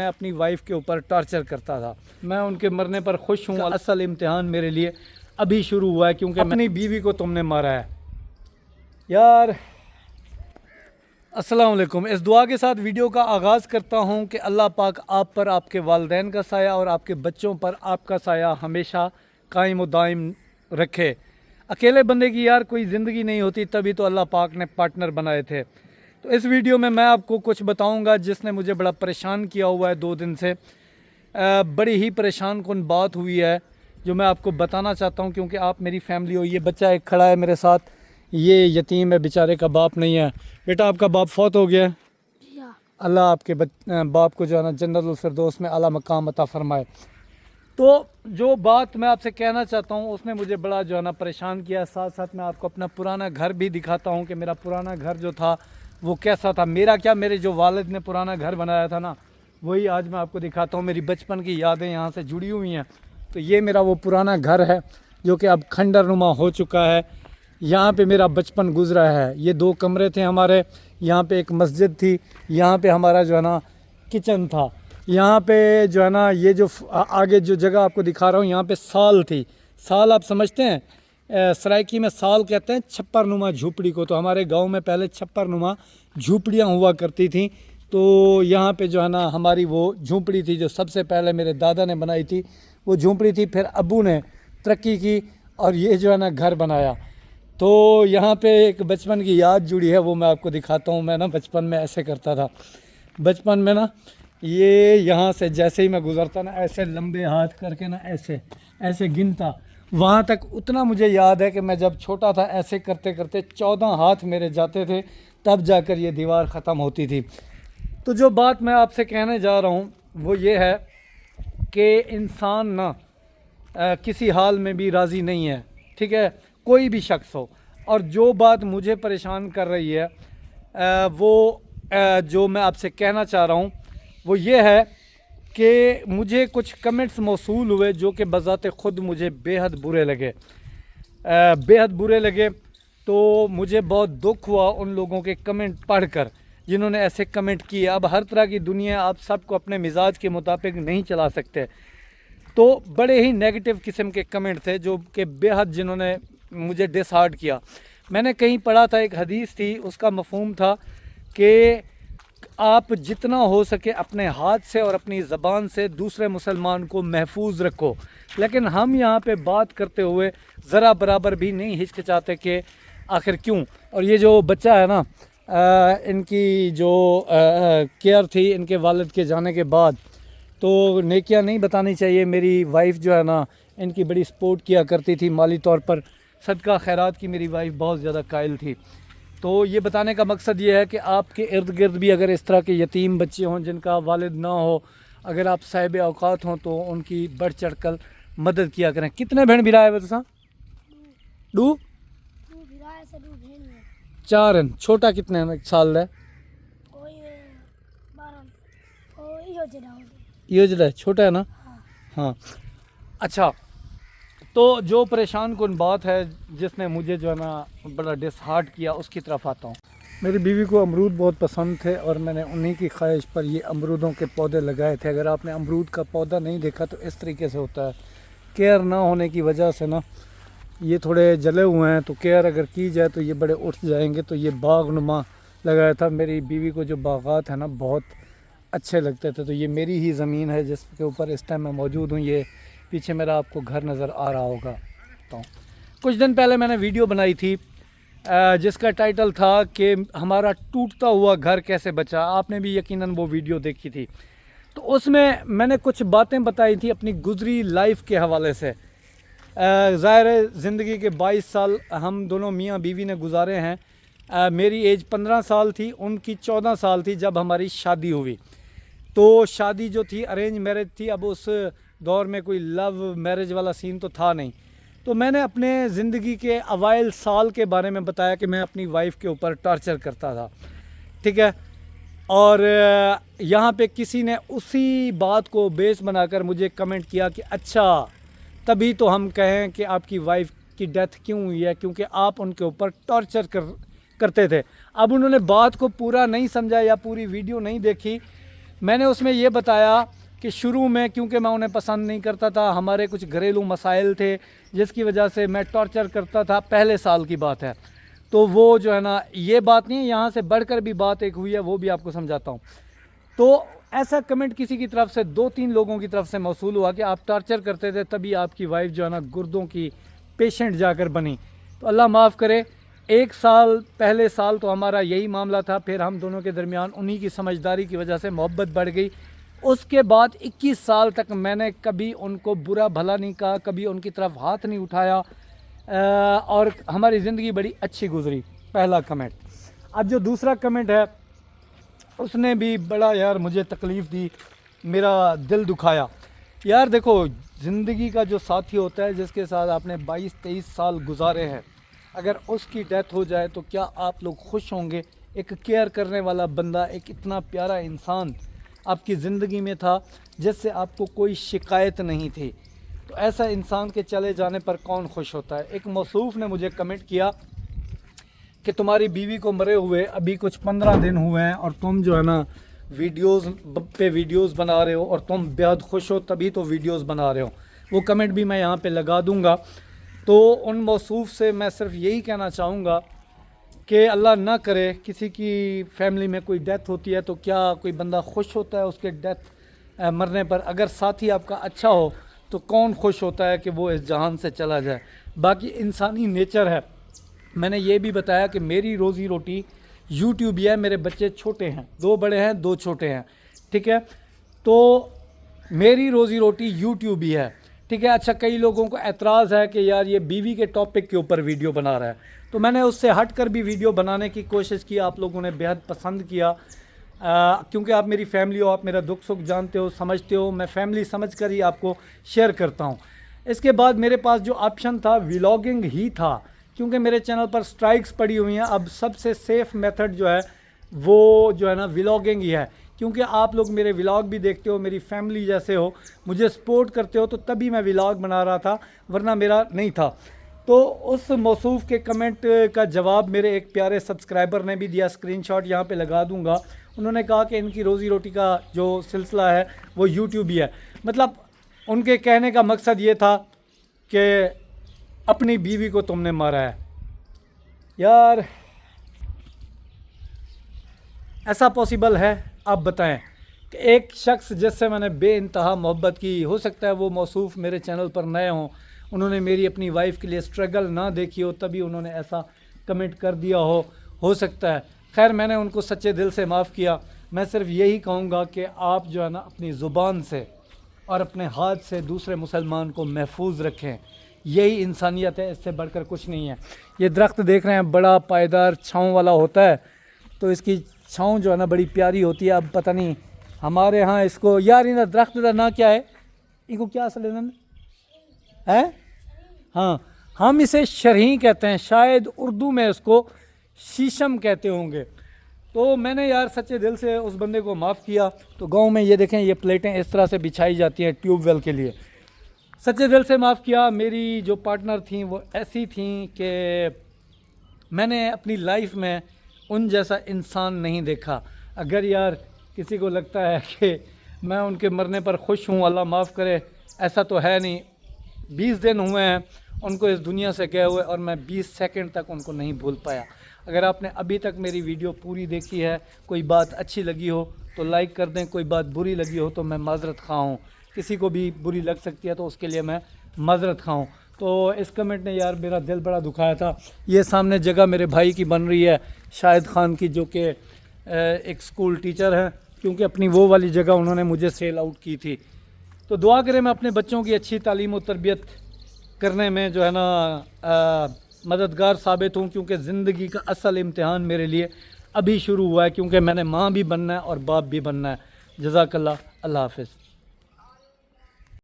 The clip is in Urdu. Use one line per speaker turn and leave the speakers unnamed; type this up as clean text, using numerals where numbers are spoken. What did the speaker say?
میں اپنی وائف کے اوپر ٹارچر کرتا تھا. میں ان کے مرنے پر خوش ہوں. اصل امتحان میرے لیے ابھی شروع ہوا ہے کیونکہ اپنی بیوی کو تم نے مارا ہے یار. السلام علیکم. اس دعا کے ساتھ ویڈیو کا آغاز کرتا ہوں کہ اللہ پاک آپ پر، آپ کے والدین کا سایہ اور آپ کے بچوں پر آپ کا سایہ ہمیشہ قائم و دائم رکھے. اکیلے بندے کی یار کوئی زندگی نہیں ہوتی، تبھی تو اللہ پاک نے پارٹنر بنائے تھے. تو اس ویڈیو میں آپ کو کچھ بتاؤں گا جس نے مجھے بڑا پریشان کیا ہوا ہے 2 دن سے. بڑی ہی پریشان کن بات ہوئی ہے جو میں آپ کو بتانا چاہتا ہوں کیونکہ آپ میری فیملی ہو. یہ بچہ ایک کھڑا ہے میرے ساتھ، یہ یتیم ہے بیچارے کا باپ نہیں ہے. بیٹا آپ کا باپ فوت ہو گیا ہے. اللہ آپ کے باپ کو جو ہے نا جنت الفردوس میں اعلیٰ مقام عطا فرمائے. تو جو بات میں آپ سے کہنا چاہتا ہوں اس نے مجھے بڑا جو ہے نا پریشان کیا. ساتھ ساتھ میں آپ کو اپنا پرانا گھر بھی دکھاتا ہوں کہ میرا پرانا گھر جو تھا وہ کیسا تھا. میرا کیا، میرے جو والد نے پرانا گھر بنایا تھا نا وہی آج میں آپ کو دکھاتا ہوں. میری بچپن کی یادیں یہاں سے جڑی ہوئی ہیں. تو یہ میرا وہ پرانا گھر ہے جو کہ اب کھنڈر نما ہو چکا ہے. یہاں پہ میرا بچپن گزرا ہے. یہ 2 کمرے تھے ہمارے. یہاں پہ ایک مسجد تھی. یہاں پہ ہمارا جو ہے نا کچن تھا. یہاں پہ جو ہے نا یہ جو آگے جو جگہ آپ کو دکھا رہا ہوں یہاں پہ سال تھی. سال آپ سمجھتے ہیں؟ سرائکی میں سال کہتے ہیں چھپر نما جھوپڑی کو. تو ہمارے گاؤں میں پہلے چھپر نما جھوپڑیاں ہوا کرتی تھیں. تو یہاں پہ جو ہے نا ہماری وہ جھوپڑی تھی جو سب سے پہلے میرے دادا نے بنائی تھی. وہ جھوپڑی تھی، پھر ابو نے ترقی کی اور یہ جو ہے نا گھر بنایا. تو یہاں پہ ایک بچپن کی یاد جڑی ہے وہ میں آپ کو دکھاتا ہوں. میں نا بچپن میں ایسے کرتا تھا. بچپن میں نا یہ یہاں سے جیسے ہی میں گزرتا نا ایسے لمبے ہاتھ کر کے نا ایسے گنتا وہاں تک. اتنا مجھے یاد ہے کہ میں جب چھوٹا تھا ایسے کرتے کرتے 14 ہاتھ میرے جاتے تھے تب جا کر یہ دیوار ختم ہوتی تھی. تو جو بات میں آپ سے کہنے جا رہا ہوں وہ یہ ہے کہ انسان نا کسی حال میں بھی راضی نہیں ہے. ٹھیک ہے، کوئی بھی شخص ہو. اور جو بات مجھے پریشان کر رہی ہے وہ جو میں آپ سے کہنا چاہ رہا ہوں وہ یہ ہے کہ مجھے کچھ کمنٹس موصول ہوئے جو کہ بذات خود مجھے بے حد برے لگے. تو مجھے بہت دکھ ہوا ان لوگوں کے کمنٹ پڑھ کر جنہوں نے ایسے کمنٹ کیے. اب ہر طرح کی دنیا آپ سب کو اپنے مزاج کے مطابق نہیں چلا سکتے. تو بڑے ہی نیگیٹو قسم کے کمنٹ تھے جو کہ بے حد جنہوں نے مجھے ڈس ہارٹ کیا. میں نے کہیں پڑھا تھا، ایک حدیث تھی، اس کا مفہوم تھا کہ آپ جتنا ہو سکے اپنے ہاتھ سے اور اپنی زبان سے دوسرے مسلمان کو محفوظ رکھو. لیکن ہم یہاں پہ بات کرتے ہوئے ذرا برابر بھی نہیں ہچکچاتے کہ آخر کیوں. اور یہ جو بچہ ہے نا ان کی جو کیئر تھی ان کے والد کے جانے کے بعد، تو نیکیاں نہیں بتانی چاہیے. میری وائف جو ہے نا ان کی بڑی سپورٹ کیا کرتی تھی مالی طور پر. صدقہ خیرات کی میری وائف بہت زیادہ قائل تھی. تو یہ بتانے کا مقصد یہ ہے کہ آپ کے ارد گرد بھی اگر اس طرح کے یتیم بچے ہوں جن کا والد نہ ہو، اگر آپ صاحب اوقات ہوں تو ان کی بڑھ چڑھ کر مدد کیا کریں. کتنے بہن بھرا ہے بتسا؟ 2 4 ہیں. چھوٹا کتنے سال ہے؟ یہ جو ہے چھوٹا ہے نا. ہاں اچھا. تو جو پریشان کن بات ہے جس نے مجھے جو ہے نا بڑا ڈس ہارٹ کیا اس کی طرف آتا ہوں. میری بیوی کو امرود بہت پسند تھے اور میں نے انہی کی خواہش پر یہ امرودوں کے پودے لگائے تھے. اگر آپ نے امرود کا پودا نہیں دیکھا تو اس طریقے سے ہوتا ہے. کیئر نہ ہونے کی وجہ سے نا یہ تھوڑے جلے ہوئے ہیں. تو کیئر اگر کی جائے تو یہ بڑے اٹھ جائیں گے. تو یہ باغ نما لگایا تھا. میری بیوی کو جو باغات ہیں نا بہت اچھے لگتے تھے. تو یہ میری ہی زمین ہے جس کے اوپر اس ٹائم میں موجود ہوں. یہ پیچھے میرا آپ کو گھر نظر آ رہا ہوگا. تو کچھ دن پہلے میں نے ویڈیو بنائی تھی جس کا ٹائٹل تھا کہ ہمارا ٹوٹتا ہوا گھر کیسے بچا. آپ نے بھی یقیناً وہ ویڈیو دیکھی تھی. تو اس میں نے کچھ باتیں بتائی تھی اپنی گزری لائف کے حوالے سے. ظاہر ہے زندگی کے 22 سال ہم دونوں میاں بیوی نے گزارے ہیں. میری ایج 15 سال تھی، ان کی 14 سال تھی جب ہماری شادی ہوئی. تو شادی جو تھی ارینج میرج تھی. اب اس دور میں کوئی لو میرج والا سین تو تھا نہیں. تو میں نے اپنے زندگی کے اوائل سال کے بارے میں بتایا کہ میں اپنی وائف کے اوپر ٹارچر کرتا تھا. ٹھیک ہے. اور یہاں پہ کسی نے اسی بات کو بیس بنا کر مجھے کمنٹ کیا کہ اچھا تبھی تو ہم کہیں کہ آپ کی وائف کی ڈیتھ کیوں ہوئی ہے، کیونکہ آپ ان کے اوپر ٹارچر کرتے تھے. اب انہوں نے بات کو پورا نہیں سمجھا یا پوری ویڈیو نہیں دیکھی. میں نے اس میں یہ بتایا کہ شروع میں کیونکہ میں انہیں پسند نہیں کرتا تھا، ہمارے کچھ گھریلو مسائل تھے جس کی وجہ سے میں ٹارچر کرتا تھا، پہلے سال کی بات ہے، تو وہ جو ہے نا یہ بات نہیں، یہاں سے بڑھ کر بھی بات ایک ہوئی ہے، وہ بھی آپ کو سمجھاتا ہوں۔ تو ایسا کمنٹ کسی کی طرف سے 2-3 لوگوں کی طرف سے موصول ہوا کہ آپ ٹارچر کرتے تھے تبھی آپ کی وائف جو ہے نا گردوں کی پیشنٹ جا کر بنی۔ تو اللہ معاف کرے، 1 سال پہلے سال تو ہمارا یہی معاملہ تھا، پھر ہم دونوں کے درمیان انہی کی سمجھداری کی وجہ سے محبت بڑھ گئی۔ اس کے بعد 21 سال تک میں نے کبھی ان کو برا بھلا نہیں کہا، کبھی ان کی طرف ہاتھ نہیں اٹھایا، اور ہماری زندگی بڑی اچھی گزری۔ پہلا کمنٹ۔ اب جو دوسرا کمنٹ ہے اس نے بھی بڑا یار مجھے تکلیف دی، میرا دل دکھایا۔ یار دیکھو، زندگی کا جو ساتھی ہوتا ہے جس کے ساتھ آپ نے 22-23 سال گزارے ہیں، اگر اس کی ڈیتھ ہو جائے تو کیا آپ لوگ خوش ہوں گے؟ ایک کیئر کرنے والا بندہ، ایک اتنا پیارا انسان آپ کی زندگی میں تھا جس سے آپ کو کوئی شکایت نہیں تھی، تو ایسا انسان کے چلے جانے پر کون خوش ہوتا ہے؟ ایک موصوف نے مجھے کمنٹ کیا کہ تمہاری بیوی کو مرے ہوئے ابھی کچھ 15 دن ہوئے ہیں اور تم جو ہے نا ویڈیوز پہ ویڈیوز بنا رہے ہو، اور تم بہت خوش ہو تبھی تو ویڈیوز بنا رہے ہو۔ وہ کمنٹ بھی میں یہاں پہ لگا دوں گا۔ تو ان موصوف سے میں صرف یہی کہنا چاہوں گا کہ اللہ نہ کرے کسی کی فیملی میں کوئی ڈیتھ ہوتی ہے تو کیا کوئی بندہ خوش ہوتا ہے اس کے ڈیتھ مرنے پر؟ اگر ساتھی آپ کا اچھا ہو تو کون خوش ہوتا ہے کہ وہ اس جہان سے چلا جائے؟ باقی انسانی نیچر ہے۔ میں نے یہ بھی بتایا کہ میری روزی روٹی یوٹیوب ہی ہے، میرے بچے چھوٹے ہیں، 2 بڑے ہیں 2 چھوٹے ہیں، ٹھیک ہے؟ تو میری روزی روٹی یوٹیوب ہی ہے، ٹھیک ہے؟ اچھا، کئی لوگوں کو اعتراض ہے کہ یار یہ بیوی کے ٹاپک کے اوپر ویڈیو بنا رہا ہے، تو میں نے اس سے ہٹ کر بھی ویڈیو بنانے کی کوشش کی، آپ لوگوں نے بہت پسند کیا، کیونکہ آپ میری فیملی ہو، آپ میرا دکھ سکھ جانتے ہو، سمجھتے ہو، میں فیملی سمجھ کر ہی آپ کو شیئر کرتا ہوں۔ اس کے بعد میرے پاس جو آپشن تھا ولاگنگ ہی تھا، کیونکہ میرے چینل پر سٹرائکس پڑی ہوئی ہیں، اب سب سے سیف میتھڈ جو ہے وہ جو ہے نا ولاگنگ ہی ہے، کیونکہ آپ لوگ میرے ولاگ بھی دیکھتے ہو، میری فیملی جیسے ہو، مجھے سپورٹ کرتے ہو، تو تبھی میں ولاگ بنا رہا تھا، ورنہ میرا نہیں تھا۔ تو اس موصوف کے کمنٹ کا جواب میرے ایک پیارے سبسکرائبر نے بھی دیا، اسکرین شاٹ یہاں پہ لگا دوں گا۔ انہوں نے کہا کہ ان کی روزی روٹی کا جو سلسلہ ہے وہ یوٹیوب ہی ہے، مطلب ان کے کہنے کا مقصد یہ تھا کہ اپنی بیوی کو تم نے مارا ہے۔ یار ایسا پاسبل ہے؟ آپ بتائیں کہ ایک شخص جس سے میں نے بے انتہا محبت کی، ہو سکتا ہے وہ موصوف میرے چینل پر نئے ہوں، انہوں نے میری اپنی وائف کے لیے سٹرگل نہ دیکھی ہو تبھی انہوں نے ایسا کمنٹ کر دیا ہو سکتا ہے۔ خیر، میں نے ان کو سچے دل سے معاف کیا۔ میں صرف یہی کہوں گا کہ آپ جو ہے نا اپنی زبان سے اور اپنے ہاتھ سے دوسرے مسلمان کو محفوظ رکھیں، یہی انسانیت ہے، اس سے بڑھ کر کچھ نہیں ہے۔ یہ درخت دیکھ رہے ہیں بڑا پائیدار چھاؤں والا ہوتا ہے، تو اس کی چھاؤں جو ہے نا بڑی پیاری ہوتی ہے۔ اب پتہ نہیں ہمارے ہاں اس کو، یار ان درخت کا نا کیا ہے، ان کو کیا اصل ہے؟ ہاں، ہم اسے شرحیں کہتے ہیں، شاید اردو میں اس کو شیشم کہتے ہوں گے۔ تو میں نے یار سچے دل سے اس بندے کو معاف کیا۔ تو گاؤں میں یہ دیکھیں، یہ پلیٹیں اس طرح سے بچھائی جاتی ہیں ٹیوب ویل کے لیے، سچے دل سے معاف کیا۔ میری جو پارٹنر تھیں وہ ایسی تھیں کہ میں نے اپنی لائف میں ان جیسا انسان نہیں دیکھا۔ اگر یار کسی کو لگتا ہے کہ میں ان کے مرنے پر خوش ہوں، اللہ معاف کرے، ایسا تو ہے نہیں۔ 20 دن ہوئے ہیں ان کو اس دنیا سے گئے ہوئے، اور میں 20 سیکنڈ تک ان کو نہیں بھول پایا۔ اگر آپ نے ابھی تک میری ویڈیو پوری دیکھی ہے، کوئی بات اچھی لگی ہو تو لائک کر دیں، کوئی بات بری لگی ہو تو میں معذرت خواہ ہوں، کسی کو بھی بری لگ سکتی ہے تو اس کے لیے میں معذرت خواہ ہوں۔ تو اس کمنٹ نے یار میرا دل بڑا دکھایا تھا۔ یہ سامنے جگہ میرے بھائی کی بن رہی ہے، شاہد خان کی، جو کہ ایک سکول ٹیچر ہیں، کیونکہ اپنی وہ والی جگہ انہوں نے مجھے سیل آؤٹ کی تھی۔ تو دعا کریں میں اپنے بچوں کی اچھی تعلیم و تربیت کرنے میں جو ہے نا مددگار ثابت ہوں، کیونکہ زندگی کا اصل امتحان میرے لیے ابھی شروع ہوا ہے، کیونکہ میں نے ماں بھی بننا ہے اور باپ بھی بننا ہے۔ جزاک اللہ، اللہ حافظ۔